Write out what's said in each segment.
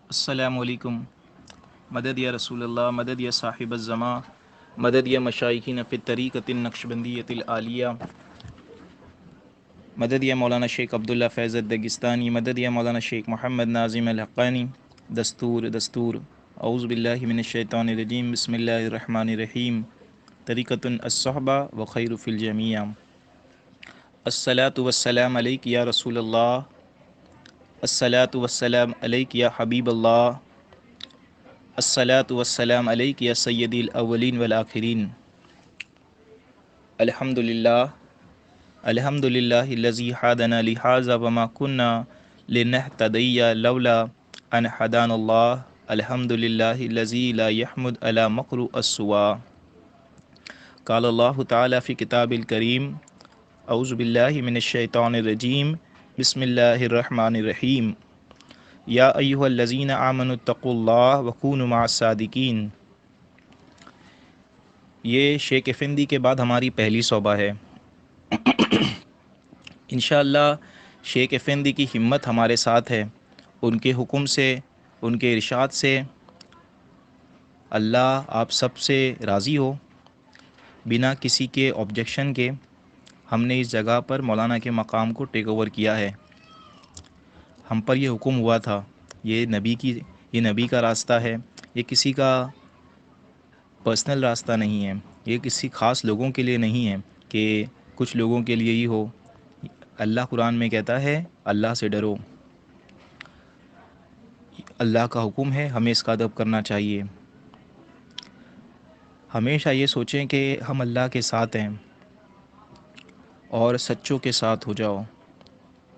السلام علیکم. مدد یا رسول اللہ، مدد یا صاحب الزماں، مدد یا مشائخین فی الطریقۃ النقشبندیۃ العالیہ، مدد یا مولانا شیخ عبداللہ فیض الدگستانی، مدد یا مولانا شیخ محمد ناظم الحقانی. دستور اعوذ باللہ من الشیطان الرجیم، بسم اللہ الرحمن الرحیم. طریقۃ الصحبہ و خیر فی الجمیع. الصلاۃ والسلام علیک یا رسول اللہ، الصلاۃ والسلام علیک یا حبیب اللہ، الصلاۃ والسلام علیک یا سیدی الاولین والآخرین. الحمد للہ الذی ہدانا لہذا وما کنا لنہتدی لولا ان ہدانا اللہ. الحمد للہ الذی لا یحمد علی مکر السوا. قال اللہ تعالی فی کتاب الکریم، اعوذ باللہ من الشیطان الرجیم، بسم اللہ الرحمن الرحیم. یا ایھا الذین آمنوا اتقوا اللہ وکونوا مع الصادقین. یہ شیخ افندی کے بعد ہماری پہلی صوبہ ہے. انشاءاللہ شیخ افندی کی ہمت ہمارے ساتھ ہے. ان کے حکم سے، ان کے ارشاد سے اللہ آپ سب سے راضی ہو. بنا کسی کے آبجیکشن کے ہم نے اس جگہ پر مولانا کے مقام کو ٹیک اوور کیا ہے. ہم پر یہ حکم ہوا تھا، یہ نبی کا راستہ ہے، یہ کسی کا پرسنل راستہ نہیں ہے، یہ کسی خاص لوگوں کے لیے نہیں ہے کہ کچھ لوگوں کے لیے ہی ہو. اللہ قرآن میں کہتا ہے اللہ سے ڈرو. اللہ کا حکم ہے، ہمیں اس کا ادب کرنا چاہیے. ہمیشہ یہ سوچیں کہ ہم اللہ کے ساتھ ہیں اور سچوں کے ساتھ ہو جاؤ.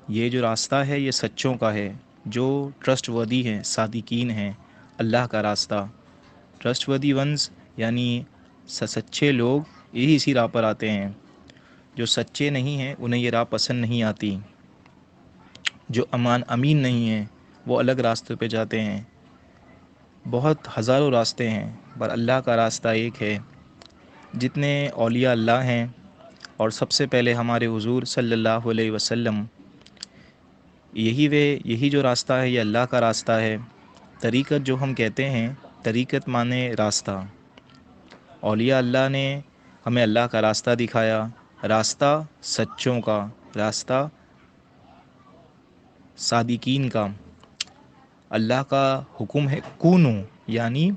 یہ جو راستہ ہے یہ سچوں کا ہے، جو ٹرسٹ وردی ہیں، صادقین ہیں. اللہ کا راستہ، ٹرسٹ وردی ونز یعنی سچے لوگ یہی اسی راہ پر آتے ہیں. جو سچے نہیں ہیں انہیں یہ راہ پسند نہیں آتی. جو امین نہیں ہیں وہ الگ راستے پہ جاتے ہیں. بہت ہزاروں راستے ہیں پر اللہ کا راستہ ایک ہے. جتنے اولیاء اللہ ہیں اور سب سے پہلے ہمارے حضور صلی اللہ علیہ وسلم، یہی جو راستہ ہے یہ اللہ کا راستہ ہے. طریقت جو ہم کہتے ہیں، طریقت مانے راستہ. اولیاء اللہ نے ہمیں اللہ کا راستہ دکھایا، راستہ سچوں کا، راستہ صادقین کا. اللہ کا حکم ہے کونو، یعنی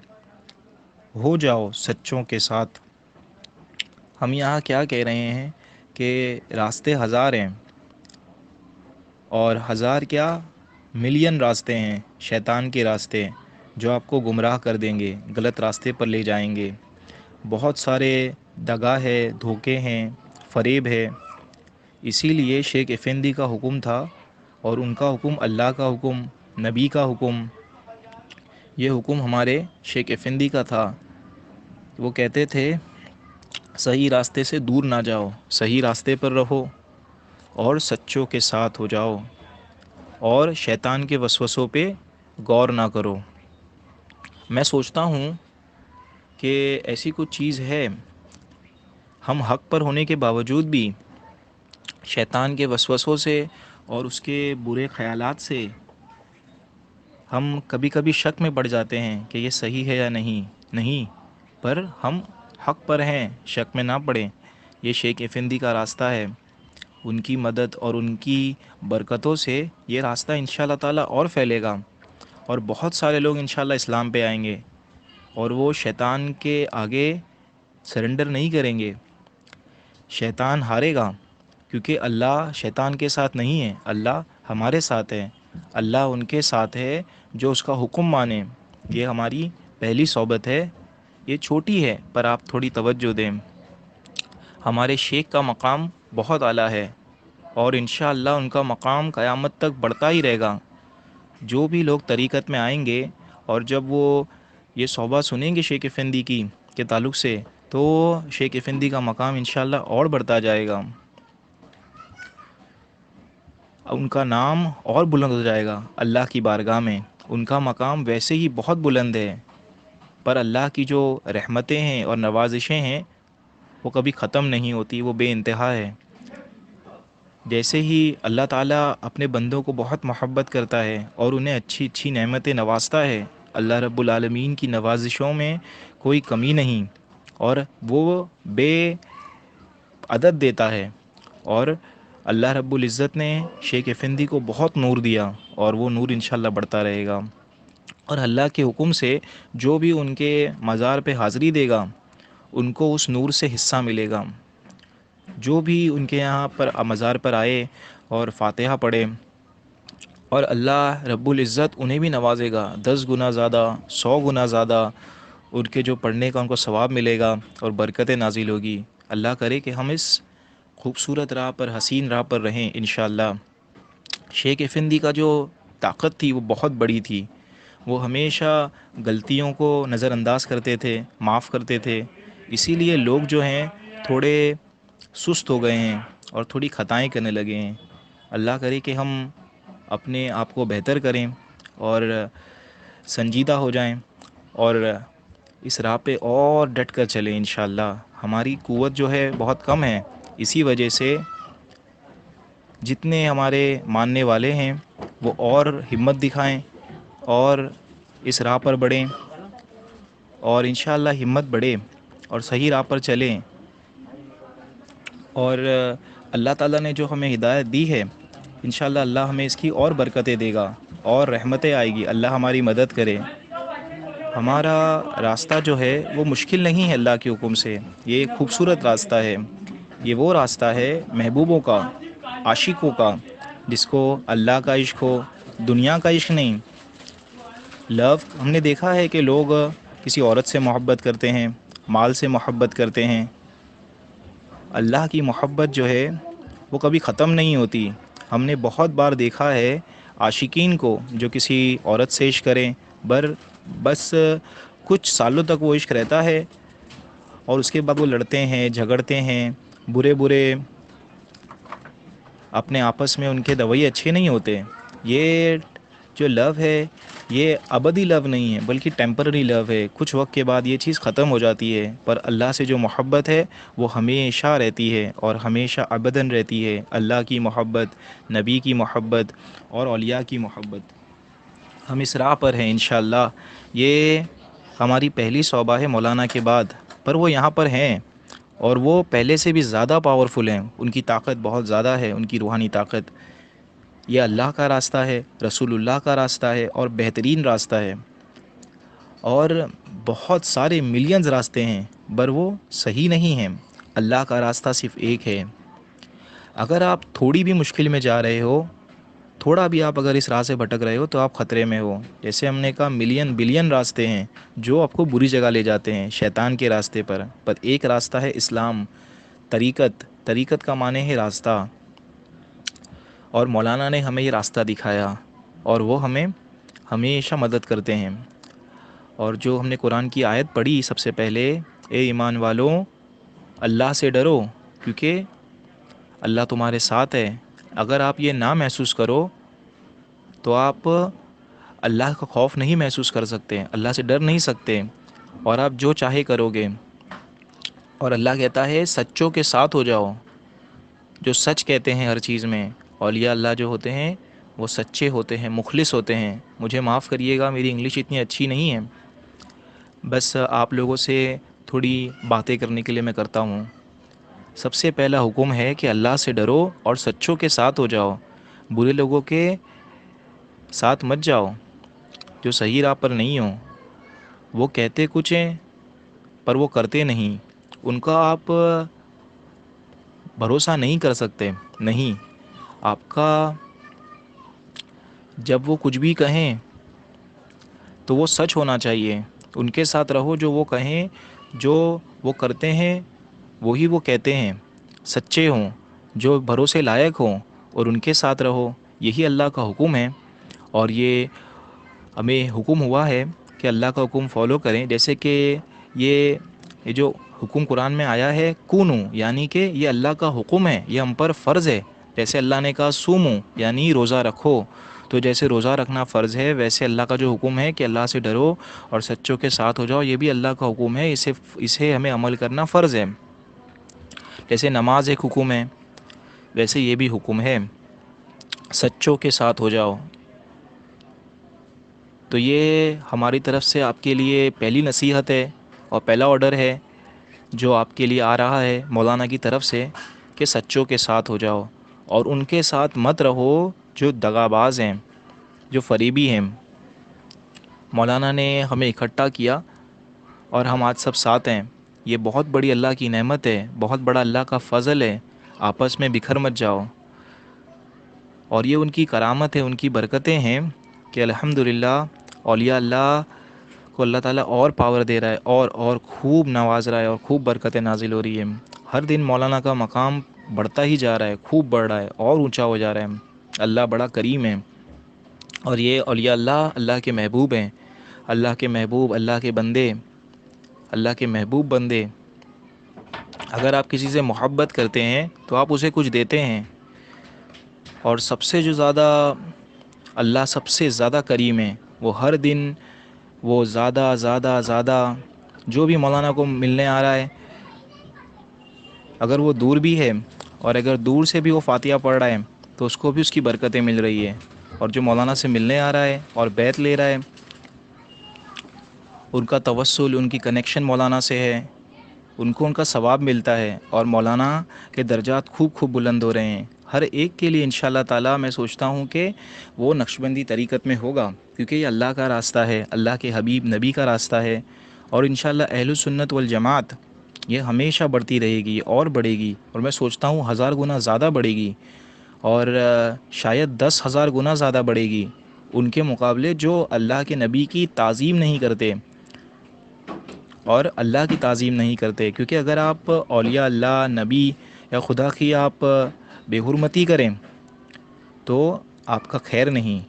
ہو جاؤ سچوں کے ساتھ. ہم یہاں کیا کہہ رہے ہیں کہ راستے ہزار ہیں، اور ہزار کیا ملین راستے ہیں شیطان کے راستے، جو آپ کو گمراہ کر دیں گے، غلط راستے پر لے جائیں گے. بہت سارے دغا ہے، دھوکے ہیں، فریب ہے. اسی لیے شیخ افندی کا حکم تھا، اور ان کا حکم اللہ کا حکم، نبی کا حکم. یہ حکم ہمارے شیخ افندی کا تھا. وہ کہتے تھے صحیح راستے سے دور نہ جاؤ، صحیح راستے پر رہو اور سچوں کے ساتھ ہو جاؤ، اور شیطان کے وسوسوں پہ غور نہ کرو. میں سوچتا ہوں کہ ایسی کچھ چیز ہے، ہم حق پر ہونے کے باوجود بھی شیطان کے وسوسوں سے اور اس کے برے خیالات سے ہم کبھی کبھی شک میں پڑ جاتے ہیں کہ یہ صحیح ہے یا نہیں. پر ہم حق پر ہیں، شک میں نہ پڑیں. یہ شیخ افندی کا راستہ ہے. ان کی مدد اور ان کی برکتوں سے یہ راستہ انشاءاللہ تعالیٰ اور پھیلے گا، اور بہت سارے لوگ انشاءاللہ اسلام پہ آئیں گے، اور وہ شیطان کے آگے سرنڈر نہیں کریں گے. شیطان ہارے گا، کیونکہ اللہ شیطان کے ساتھ نہیں ہے، اللہ ہمارے ساتھ ہے. اللہ ان کے ساتھ ہے جو اس کا حکم مانے. یہ ہماری پہلی صحبت ہے، یہ چھوٹی ہے پر آپ تھوڑی توجہ دیں. ہمارے شیخ کا مقام بہت اعلیٰ ہے، اور انشاءاللہ ان کا مقام قیامت تک بڑھتا ہی رہے گا. جو بھی لوگ طریقت میں آئیں گے اور جب وہ یہ صحبہ سنیں گے شیخ افندی کی کے تعلق سے، تو شیخ افندی کا مقام انشاءاللہ اور بڑھتا جائے گا، ان کا نام اور بلند ہو جائے گا اللہ کی بارگاہ میں. ان کا مقام ویسے ہی بہت بلند ہے، پر اللہ کی جو رحمتیں ہیں اور نوازشیں ہیں وہ کبھی ختم نہیں ہوتی، وہ بے انتہا ہے. جیسے ہی اللہ تعالیٰ اپنے بندوں کو بہت محبت کرتا ہے اور انہیں اچھی اچھی نعمتیں نوازتا ہے، اللہ رب العالمین کی نوازشوں میں کوئی کمی نہیں، اور وہ بے عدد دیتا ہے۔ اور اللہ رب العزت نے شیخ افندی کو بہت نور دیا، اور وہ نور انشاءاللہ بڑھتا رہے گا، اور اللہ کے حکم سے جو بھی ان کے مزار پہ حاضری دے گا ان کو اس نور سے حصہ ملے گا۔ جو بھی ان کے یہاں پر مزار پر آئے اور فاتحہ پڑھے، اور اللہ رب العزت انہیں بھی نوازے گا 10 گنا زیادہ، 100 گنا زیادہ، ان کے جو پڑھنے کا ان کو ثواب ملے گا اور برکتیں نازل ہوگی۔ اللہ کرے کہ ہم اس خوبصورت راہ پر، حسین راہ پر رہیں انشاءاللہ۔ شیخ افندی کا جو طاقت تھی وہ بہت بڑی تھی، وہ ہمیشہ غلطیوں کو نظر انداز کرتے تھے، معاف کرتے تھے، اسی لیے لوگ جو ہیں تھوڑے سست ہو گئے ہیں اور تھوڑی خطائیں کرنے لگے ہیں۔ اللہ کرے کہ ہم اپنے آپ کو بہتر کریں اور سنجیدہ ہو جائیں، اور اس راہ پہ اور ڈٹ کر چلیں انشاءاللہ۔ ہماری قوت جو ہے بہت کم ہے، اسی وجہ سے جتنے ہمارے ماننے والے ہیں وہ اور ہمت دکھائیں اور اس راہ پر بڑھیں، اور انشاءاللہ ہمت بڑھے اور صحیح راہ پر چلیں۔ اور اللہ تعالیٰ نے جو ہمیں ہدایت دی ہے، انشاءاللہ اللہ ہمیں اس کی اور برکتیں دے گا اور رحمتیں آئے گی، اللہ ہماری مدد کرے۔ ہمارا راستہ جو ہے وہ مشکل نہیں ہے، اللہ کے حکم سے یہ ایک خوبصورت راستہ ہے، یہ وہ راستہ ہے محبوبوں کا، عاشقوں کا، جس کو اللہ کا عشق ہو، دنیا کا عشق نہیں۔ لو، ہم نے دیکھا ہے کہ لوگ کسی عورت سے محبت کرتے ہیں، مال سے محبت کرتے ہیں، اللہ کی محبت جو ہے وہ کبھی ختم نہیں ہوتی۔ ہم نے بہت بار دیکھا ہے عاشقین کو جو کسی عورت سے عشق کریں، بس کچھ سالوں تک وہ عشق رہتا ہے اور اس کے بعد وہ لڑتے ہیں، جھگڑتے ہیں، برے برے اپنے آپس میں ان کے رویے اچھے نہیں ہوتے۔ یہ جو لو ہے یہ ابدی لو نہیں ہے بلکہ ٹیمپرری لو ہے، کچھ وقت کے بعد یہ چیز ختم ہو جاتی ہے، پر اللہ سے جو محبت ہے وہ ہمیشہ رہتی ہے اور ہمیشہ ابداً رہتی ہے۔ اللہ کی محبت، نبی کی محبت اور اولیاء کی محبت، ہم اس راہ پر ہیں انشاءاللہ۔ یہ ہماری پہلی صوبہ ہے مولانا کے بعد، پر وہ یہاں پر ہیں اور وہ پہلے سے بھی زیادہ پاورفل ہیں، ان کی طاقت بہت زیادہ ہے، ان کی روحانی طاقت۔ یہ اللہ کا راستہ ہے، رسول اللہ کا راستہ ہے اور بہترین راستہ ہے، اور بہت سارے ملینز راستے ہیں پر وہ صحیح نہیں ہیں۔ اللہ کا راستہ صرف ایک ہے۔ اگر آپ تھوڑی بھی مشکل میں جا رہے ہو، تھوڑا بھی آپ اگر اس راہ سے بھٹک رہے ہو تو آپ خطرے میں ہو۔ جیسے ہم نے کہا ملین بلین راستے ہیں جو آپ کو بری جگہ لے جاتے ہیں، شیطان کے راستے پر ایک راستہ ہے اسلام، طریقت کا معنی ہے راستہ، اور مولانا نے ہمیں یہ راستہ دکھایا اور وہ ہمیں ہمیشہ مدد کرتے ہیں۔ اور جو ہم نے قرآن کی آیت پڑھی سب سے پہلے، اے ایمان والوں اللہ سے ڈرو کیونکہ اللہ تمہارے ساتھ ہے۔ اگر آپ یہ نہ محسوس کرو تو آپ اللہ کا خوف نہیں محسوس کر سکتے، اللہ سے ڈر نہیں سکتے، اور آپ جو چاہے کرو گے۔ اور اللہ کہتا ہے سچوں کے ساتھ ہو جاؤ، جو سچ کہتے ہیں ہر چیز میں۔ اولیاء اللہ جو ہوتے ہیں وہ سچے ہوتے ہیں، مخلص ہوتے ہیں۔ مجھے معاف کریے گا، میری انگلش اتنی اچھی نہیں ہے، بس آپ لوگوں سے تھوڑی باتیں کرنے کے لیے میں کرتا ہوں۔ سب سے پہلا حکم ہے کہ اللہ سے ڈرو اور سچوں کے ساتھ ہو جاؤ، برے لوگوں کے ساتھ مت جاؤ جو صحیح راہ پر نہیں ہوں۔ وہ کہتے کچھ ہیں پر وہ کرتے نہیں، ان کا آپ بھروسہ نہیں کر سکتے۔ نہیں، آپ کا جب وہ کچھ بھی کہیں تو وہ سچ ہونا چاہیے، ان کے ساتھ رہو، جو وہ کہیں، جو وہ کرتے ہیں وہی وہ کہتے ہیں، سچے ہوں، جو بھروسے لائق ہوں، اور ان کے ساتھ رہو۔ یہی اللہ کا حکم ہے، اور یہ ہمیں حکم ہوا ہے کہ اللہ کا حکم فالو کریں۔ جیسے کہ یہ جو حکم قرآن میں آیا ہے کونو، یعنی کہ یہ اللہ کا حکم ہے، یہ ہم پر فرض ہے۔ جیسے اللہ نے کہا سومو یعنی روزہ رکھو، تو جیسے روزہ رکھنا فرض ہے ویسے اللہ کا جو حکم ہے کہ اللہ سے ڈرو اور سچوں کے ساتھ ہو جاؤ، یہ بھی اللہ کا حکم ہے، اسے ہمیں عمل کرنا فرض ہے۔ جیسے نماز ایک حکم ہے، ویسے یہ بھی حکم ہے، سچوں کے ساتھ ہو جاؤ۔ تو یہ ہماری طرف سے آپ کے لیے پہلی نصیحت ہے اور پہلا آرڈر ہے جو آپ کے لیے آ رہا ہے مولانا کی طرف سے، کہ سچوں کے ساتھ ہو جاؤ اور ان کے ساتھ مت رہو جو دغاباز ہیں، جو فریبی ہیں۔ مولانا نے ہمیں اکٹھا کیا اور ہم آج سب ساتھ ہیں، یہ بہت بڑی اللہ کی نعمت ہے، بہت بڑا اللہ کا فضل ہے۔ آپس میں بکھر مت جاؤ، اور یہ ان کی کرامت ہے، ان کی برکتیں ہیں کہ الحمدللہ اولیاء اللہ کو اللہ تعالیٰ اور پاور دے رہا ہے، اور خوب نواز رہا ہے، اور خوب برکتیں نازل ہو رہی ہیں۔ ہر دن مولانا کا مقام بڑھتا ہی جا رہا ہے، خوب بڑھ رہا ہے اور اونچا ہو جا رہا ہے۔ اللہ بڑا کریم ہے، اور یہ اولیاء اللہ اللہ کے محبوب ہیں، اللہ کے محبوب، اللہ کے بندے، اللہ کے محبوب بندے۔ اگر آپ کسی سے محبت کرتے ہیں تو آپ اسے کچھ دیتے ہیں، اور سب سے جو زیادہ اللہ سب سے زیادہ کریم ہے، وہ ہر دن وہ زیادہ زیادہ زیادہ جو بھی مولانا کو ملنے آ رہا ہے، اگر وہ دور بھی ہے اور اگر دور سے بھی وہ فاتحہ پڑھ رہا ہے تو اس کو بھی اس کی برکتیں مل رہی ہے، اور جو مولانا سے ملنے آ رہا ہے اور بیعت لے رہا ہے، ان کا توسل، ان کی کنیکشن مولانا سے ہے، ان کو ان کا ثواب ملتا ہے، اور مولانا کے درجات خوب خوب بلند ہو رہے ہیں ہر ایک کے لیے انشاءاللہ تعالیٰ۔ میں سوچتا ہوں کہ وہ نقشبندی طریقت میں ہوگا، کیونکہ یہ اللہ کا راستہ ہے، اللہ کے حبیب نبی کا راستہ ہے، اور انشاءاللہ اہل السنت والجماعت یہ ہمیشہ بڑھتی رہے گی اور بڑھے گی، اور میں سوچتا ہوں 1000 گنا زیادہ بڑھے گی، اور شاید 10,000 گنا زیادہ بڑھے گی ان کے مقابلے جو اللہ کے نبی کی تعظیم نہیں کرتے اور اللہ کی تعظیم نہیں کرتے۔ کیونکہ اگر آپ اولیاء اللہ، نبی یا خدا کی آپ بے حرمتی کریں تو آپ کا خیر نہیں،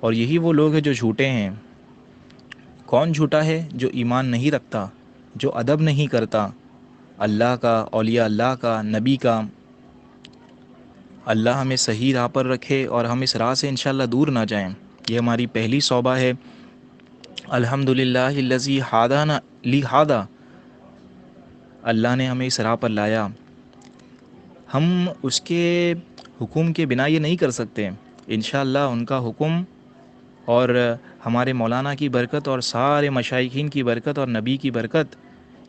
اور یہی وہ لوگ ہیں جو جھوٹے ہیں۔ کون جھوٹا ہے؟ جو ایمان نہیں رکھتا، جو ادب نہیں کرتا اللہ کا، اولیاء اللہ کا، نبی کا۔ اللہ ہمیں صحیح راہ پر رکھے اور ہم اس راہ سے انشاءاللہ دور نہ جائیں۔ یہ ہماری پہلی صوبہ ہے، الحمدللہ الذی ہدانا لہذا، اللہ نے ہمیں اس راہ پر لایا۔ ہم اس کے حکم کے بنا یہ نہیں کر سکتے، انشاءاللہ ان کا حکم اور ہمارے مولانا کی برکت اور سارے مشائخین کی برکت اور نبی کی برکت،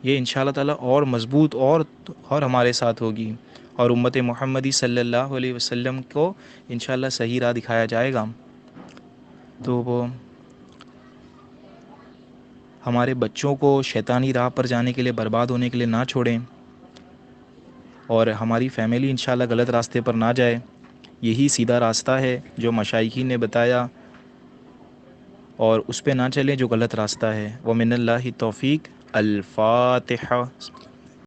یہ انشاءاللہ تعالیٰ اور مضبوط اور ہمارے ساتھ ہوگی، اور امت محمدی صلی اللہ علیہ وسلم کو انشاءاللہ صحیح راہ دکھایا جائے گا۔ تو وہ ہمارے بچوں کو شیطانی راہ پر جانے کے لیے، برباد ہونے کے لیے نہ چھوڑیں، اور ہماری فیملی انشاءاللہ غلط راستے پر نہ جائے۔ یہی سیدھا راستہ ہے جو مشائخین نے بتایا، اور اس پہ نہ چلیں جو غلط راستہ ہے۔ ومن اللہ توفیق۔ الفاتحہ۔